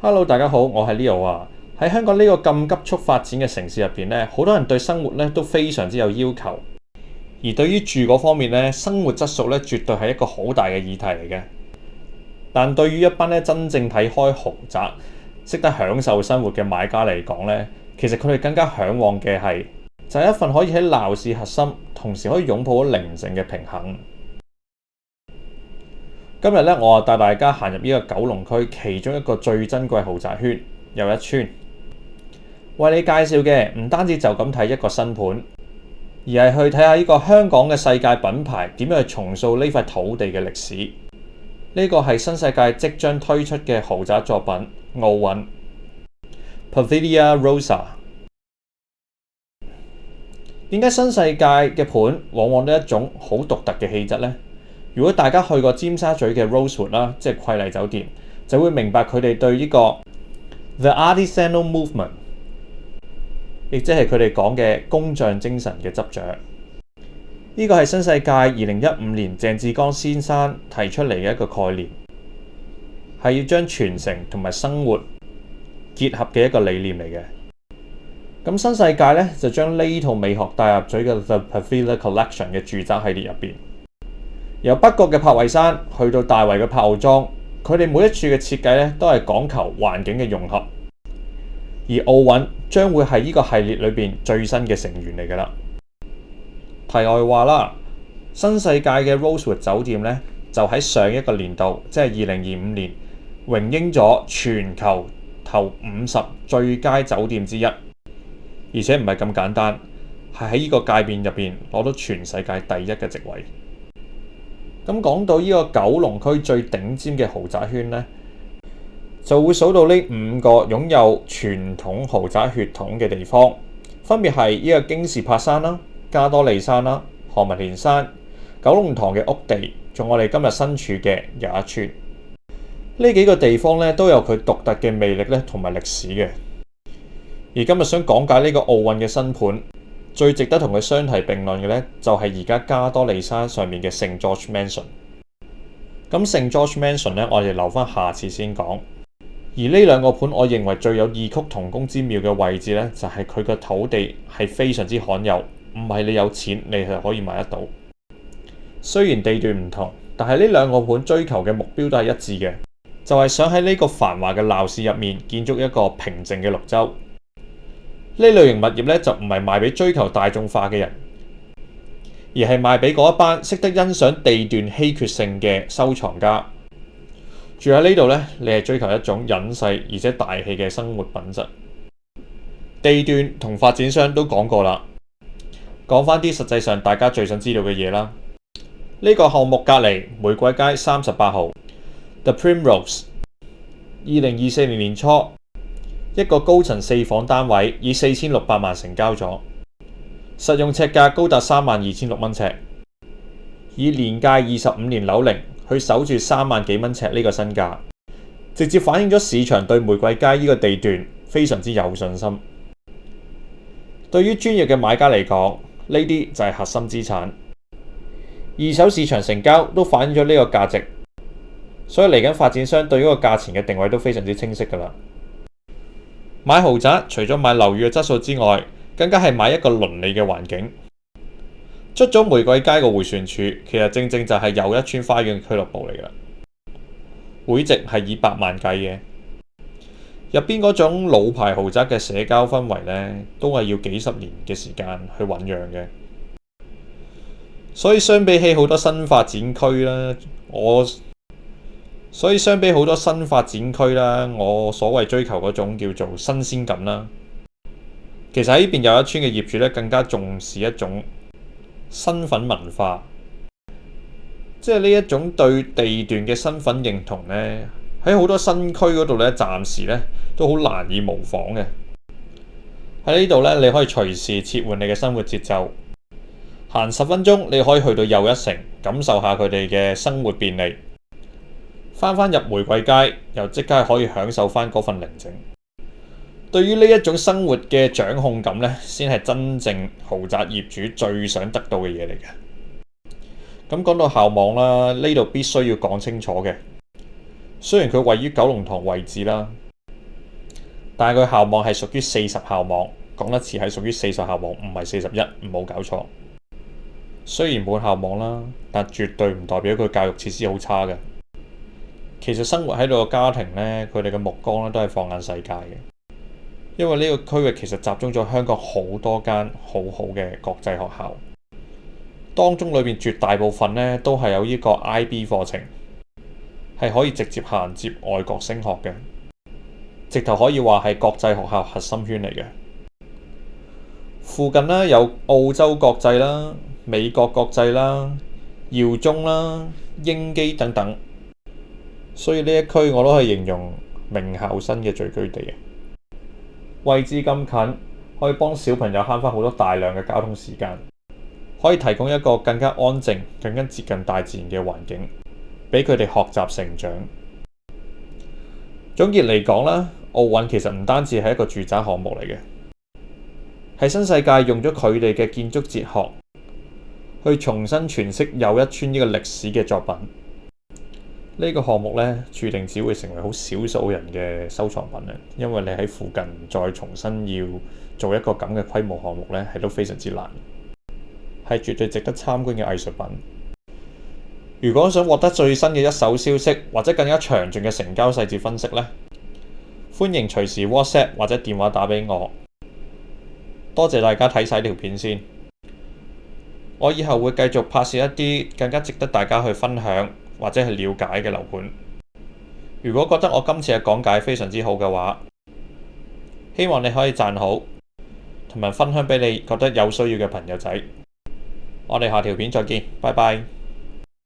Hello，大家好，我係 Leo 啊。喺香港呢個咁急速發展嘅城市入邊咧，好多人對生活咧都非常之有要求。而對於住嗰方面咧，生活質素咧絕對係一個好大嘅議題嚟嘅。但對於一班咧真正睇開豪宅、識得享受生活嘅買家嚟講咧，其實佢哋更加嚮往嘅係就係一份可以喺鬧市核心，同時可以擁抱到寧靜嘅平衡。今日咧，我帶大家行入呢個九龍區其中一個最珍貴豪宅圈又一村。為你介紹嘅唔單止就咁睇一個新盤，而係去睇下呢個香港嘅世界品牌點樣去重塑呢塊土地嘅歷史。呢個係新世界即將推出嘅豪宅作品奧韻 Pavilia Rosa。點解新世界嘅盤往往都一種好獨特嘅氣質呢？如果大家去過尖沙咀嘅 Rosewood 啦，即係瑰麗酒店，就會明白佢哋對呢個 The Artisanal Movement， 亦即係佢哋講嘅工匠精神嘅執着。呢個係新世界2015年鄭志剛先生提出嚟嘅一個概念，係要將傳承同埋生活結合嘅一個理念嚟嘅。咁新世界咧就將呢套美學帶入咗嘅 The Pavilia Collection 嘅住宅系列入邊。由北角嘅柏衛山去到大圍嘅柏傲莊，佢哋每一處嘅設計咧都係講求環境嘅融合。而奧韻將會係呢個系列裏邊最新嘅成員嚟㗎啦。題外話啦，新世界嘅 Rosewood 酒店咧就喺上一個年度，即係2025年，榮膺咗全球頭50最佳酒店之一，而且唔係咁簡單，係喺呢個界別入邊攞到全世界第一嘅席位。咁講到呢個九龍區最頂尖嘅豪宅圈呢，就會數到呢5個擁有傳統豪宅血統嘅地方，分別係呢個京士柏山啦、加多利山啦、何文田山、九龍塘嘅屋地，仲我哋今日身處嘅又一村。呢幾個地方咧都有佢獨特嘅魅力咧同埋歷史嘅。而今日想講解呢個奧韻嘅新盤，最值得同佢相提並論嘅呢，就係而家加多利山上面嘅聖 George Mansion。咁聖 George Mansion 呢，我哋留翻下次先講。而呢兩個盤，我認為最有異曲同工之妙嘅位置呢，就係佢個土地係非常之罕有，唔係你有錢你係可以買得到。雖然地段唔同，但係呢兩個盤追求嘅目標都係一致嘅，就係想喺呢個繁華嘅鬧市入面建築一個平靜嘅綠洲。呢類型物業咧就唔係賣俾追求大眾化嘅人，而係賣俾嗰一班識得欣賞地段稀缺性嘅收藏家。住喺呢度咧，你係追求一種隱世而且大氣嘅生活品質。地段同發展商都講過啦，講翻啲實際上大家最想知道嘅嘢啦。呢個項目隔離玫瑰街38號 The Primrose， 2024年年初，一個高層4房單位以4600萬成交咗，實用尺價高達32,600蚊尺，以年屆25年樓齡去守住3萬幾蚊尺呢個身價，直接反映咗市場對玫瑰街呢個地段非常之有信心。對於專業嘅買家嚟講，呢啲就係核心資產。二手市場成交都反映咗呢個價值，所以嚟緊發展商對呢個價錢嘅定位都非常之清晰㗎啦。買豪宅除咗買樓宇嘅質素之外，更加係買一個鄰里嘅環境。出咗玫瑰街個迴旋處，其實正正就係又一村花園俱樂部嚟㗎。會籍係以百萬計嘅，入邊嗰種老牌豪宅嘅社交氛圍呢，都係要幾十年嘅時間去醖釀嘅。所以相比起好多新發展區啦，我所謂追求嗰種叫做新鮮感啦，其實喺呢邊又一村嘅業主咧，更加重視一種身份文化，即係呢一種對地段嘅身份認同咧，喺好多新區嗰度咧，暫時咧都好難以模仿嘅。喺呢度咧，你可以隨時切換你嘅生活節奏，行10分鐘你可以去到又一城，感受下佢哋嘅生活便利。翻入玫瑰街，又即刻可以享受翻嗰份寧靜。對於呢一種生活嘅掌控感呢，先係真正豪宅業主最想得到嘅嘢嚟嘅。咁講到校網啦，呢度必須要講清楚嘅。雖然佢位於九龍塘位置啦，但係佢校網係屬於40校網，講得似係屬於40校網，唔係41，唔好搞錯。雖然滿校網啦，但絕對唔代表佢教育設施好差嘅。其實生活喺度嘅家庭呢，佢哋嘅目光咧都係放眼世界嘅，因為呢個區域其實集中咗香港好多間好好嘅國際學校，當中裏面絕大部分呢都係有呢個 IB 課程，係可以直接銜接外國升學嘅，直頭可以話係國際學校核心圈嚟嘅。附近呢有澳洲國際啦、美國國際啦、耀中啦、英基等等，所以呢一區我都係形容名校生嘅聚居地嘅。位置咁近，可以幫小朋友慳翻好多大量嘅交通時間，可以提供一個更加安靜、更加接近大自然嘅環境，俾佢哋學習成長。總結嚟講啦，奧運其實唔單止係一個住宅項目嚟嘅，係新世界用咗佢哋嘅建築哲學去重新詮釋又一村呢個歷史嘅作品。呢個項目呢，注定只會成為好少數人嘅收藏品啊！因為你喺附近再重新要做一個咁嘅規模項目呢，係都非常之難，係絕對值得參觀嘅藝術品。如果想獲得最新嘅一手消息，或者更加詳盡嘅成交細節分析呢，歡迎隨時 WhatsApp 或者電話打俾我。多謝大家睇晒呢條片先，我以後會繼續拍攝一啲更加值得大家去分享或者係了解嘅樓盤。如果覺得我今次嘅講解非常之好嘅話，希望你可以讚好，同埋分享俾你覺得有需要嘅朋友仔。我哋下條片再見，拜拜。